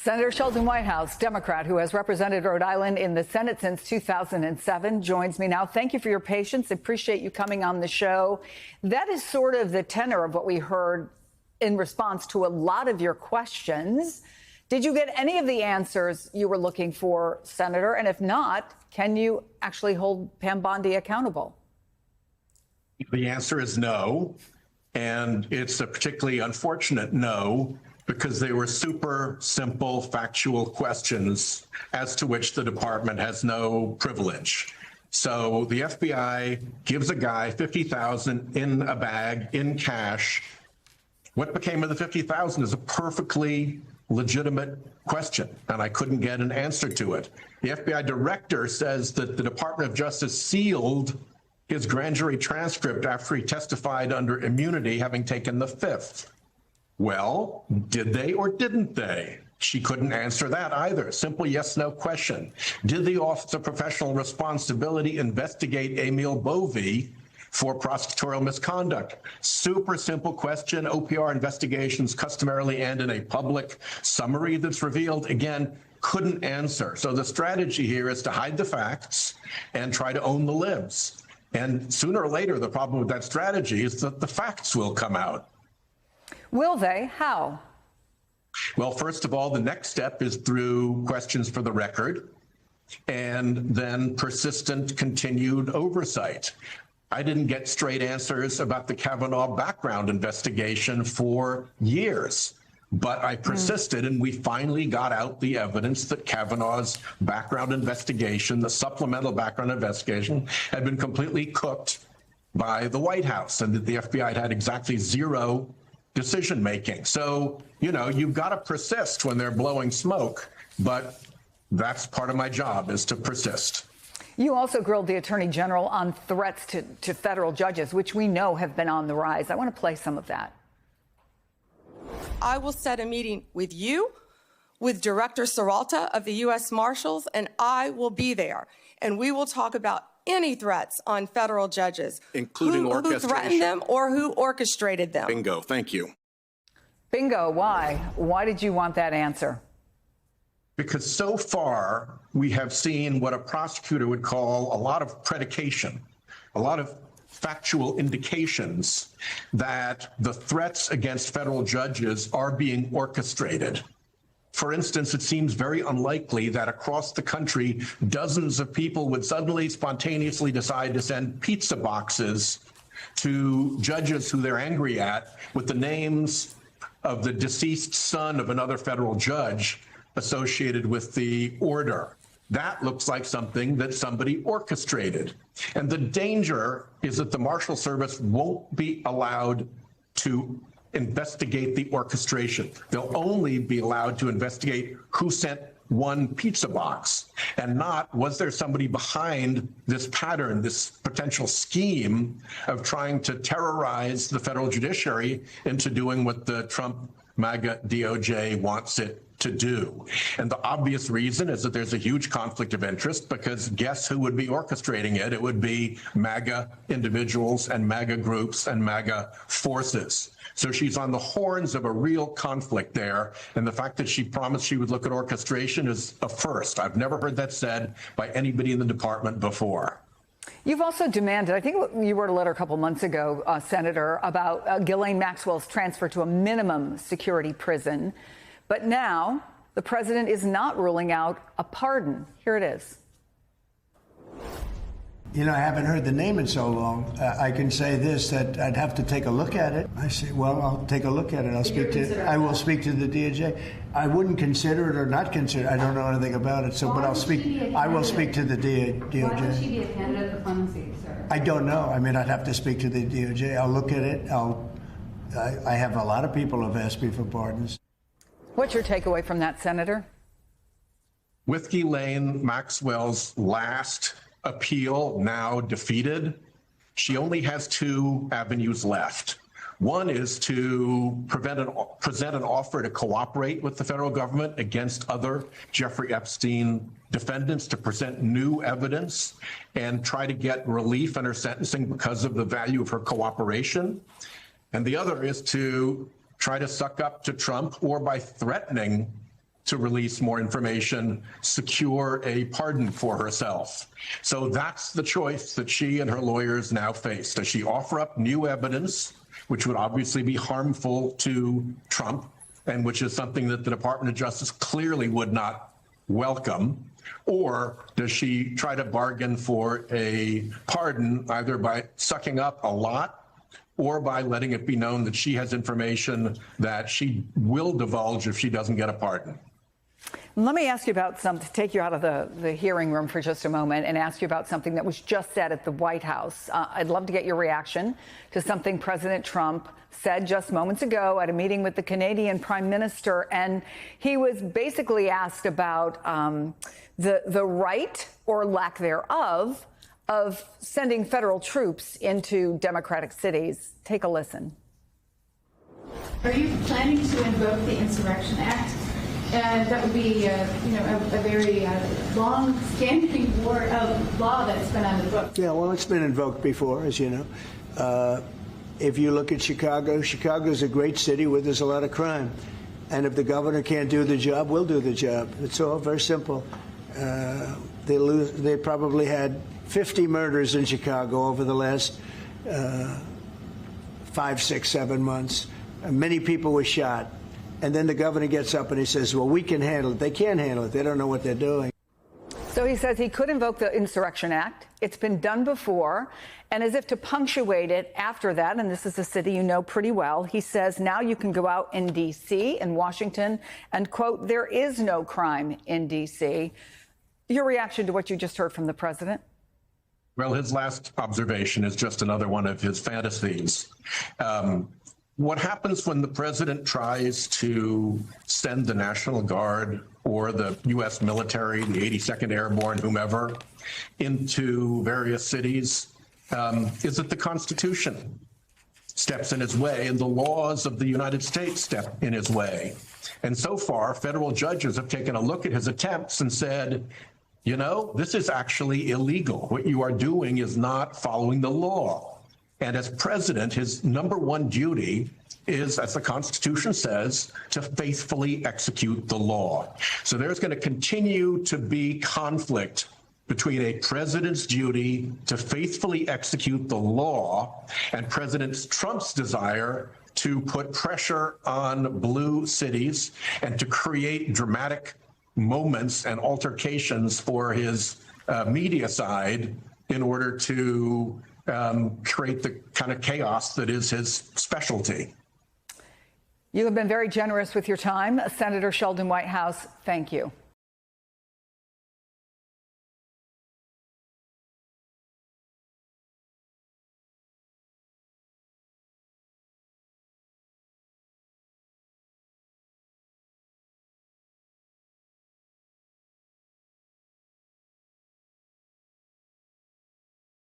Senator Sheldon Whitehouse, Democrat who has represented Rhode Island in the Senate since 2007, joins me now. Thank you for your patience. Appreciate you coming on the show. That is sort of the tenor of what we heard in response to a lot of your questions. Did you get any of the answers you were looking for, Senator? And if not, can you actually hold Pam Bondi accountable? The answer is no. And it's a particularly unfortunate no, because they were super simple, factual questions as to which the department has no privilege. So the FBI gives a guy $50,000 in a bag, in cash. What became of the $50,000 is a perfectly legitimate question, and I couldn't get an answer to it. The FBI director says that the Department of Justice sealed his grand jury transcript after he testified under immunity, having taken the fifth. Well, did they or didn't they? She couldn't answer that either. Simple yes, no question. Did the Office of Professional Responsibility investigate Emil Bovee for prosecutorial misconduct? Super simple question. OPR investigations customarily end in a public summary that's revealed. Again, couldn't answer. So the strategy here is to hide the facts and try to own the libs. And sooner or later, the problem with that strategy is that the facts will come out. Will they? How? Well, first of all, the next step is through questions for the record and then persistent continued oversight. I didn't get straight answers about the Kavanaugh background investigation for years, but I persisted and we finally got out the evidence that Kavanaugh's background investigation, the supplemental background investigation, had been completely cooked by the White House and that the FBI had exactly zero decision making. So, you know, you've got to persist when they're blowing smoke, but that's part of my job, is to persist. You also grilled the Attorney General on threats to federal judges, which we know have been on the rise. I want to play some of that. I will set a meeting with you, with Director Serralta of the U.S. Marshals, and I will be there. And we will talk about any threats on federal judges, including orchestration, who threatened them or who orchestrated them. Bingo. Thank you. Bingo. Why? Why did you want that answer? Because so far we have seen what a prosecutor would call a lot of predication, a lot of factual indications that the threats against federal judges are being orchestrated. For instance, it seems very unlikely that across the country, dozens of people would suddenly spontaneously decide to send pizza boxes to judges who they're angry at with the names of the deceased son of another federal judge associated with the order. That looks like something that somebody orchestrated. And the danger is that the Marshal Service won't be allowed to investigate the orchestration. They'll only be allowed to investigate who sent one pizza box, and not was there somebody behind this pattern, this potential scheme of trying to terrorize the federal judiciary into doing what the Trump MAGA DOJ wants it to do. And the obvious reason is that there's a huge conflict of interest, because guess who would be orchestrating it? It would be MAGA individuals and MAGA groups and MAGA forces. So she's on the horns of a real conflict there. And the fact that she promised she would look at orchestration is a first. I've never heard that said by anybody in the department before. You've also demanded, I think you wrote a letter a couple months ago, Senator, about Ghislaine Maxwell's transfer to a minimum security prison. But now the president is not ruling out a pardon. Here it is. You know, I haven't heard the name in so long. I can say this, that I'd have to take a look at it. I say, well, I'll take a look at it. I will speak to the DOJ. I wouldn't consider it or not consider it. I don't know anything about it. So, but I will speak to the DOJ. Why would she be a candidate for clemency, sir? I don't know. I mean, I'd have to speak to the DOJ. I'll look at it. I have a lot of people who have asked me for pardons. What's your takeaway from that, Senator? With Ghislaine Maxwell's last appeal now defeated, she only has two avenues left. One is to present an offer to cooperate with the federal government against other Jeffrey Epstein defendants, to present new evidence and try to get relief in her sentencing because of the value of her cooperation. And the other is to try to suck up to Trump, or by threatening to release more information, secure a pardon for herself. So that's the choice that she and her lawyers now face. Does she offer up new evidence, which would obviously be harmful to Trump, and which is something that the Department of Justice clearly would not welcome? Or does she try to bargain for a pardon, either by sucking up a lot or by letting it be known that she has information that she will divulge if she doesn't get a pardon? Let me ask you about something, take you out of the hearing room for just a moment and ask you about something that was just said at the White House. I'd love to get your reaction to something President Trump said just moments ago at a meeting with the Canadian Prime Minister. And he was basically asked about the right or lack thereof of sending federal troops into Democratic cities. Take a listen. Are you planning to invoke the Insurrection Act? That would be, a very long-standing law that's been on the books. Yeah, well, it's been invoked before, as you know. If you look at Chicago, Chicago's a great city where there's a lot of crime. And if the governor can't do the job, we'll do the job. It's all very simple. They probably had 50 murders in Chicago over the last 5, 6, 7 months. Many people were shot. And then the governor gets up and he says, well, we can handle it. They can't handle it. They don't know what they're doing. So he says he could invoke the Insurrection Act. It's been done before. And as if to punctuate it after that, and this is a city you know pretty well, he says now you can go out in D.C. and Washington and, quote, there is no crime in D.C. Your reaction to what you just heard from the president? Well, his last observation is just another one of his fantasies. What happens when the president tries to send the National Guard or the U.S. military, the 82nd Airborne, whomever, into various cities, is that the Constitution steps in his way and the laws of the United States step in his way. And so far, federal judges have taken a look at his attempts and said, you know, this is actually illegal. What you are doing is not following the law. And as president, his number one duty is, as the Constitution says, to faithfully execute the law. So there's going to continue to be conflict between a president's duty to faithfully execute the law and President Trump's desire to put pressure on blue cities and to create dramatic moments and altercations for his media side in order to create the kind of chaos that is his specialty. You have been very generous with your time. Senator Sheldon Whitehouse, thank you.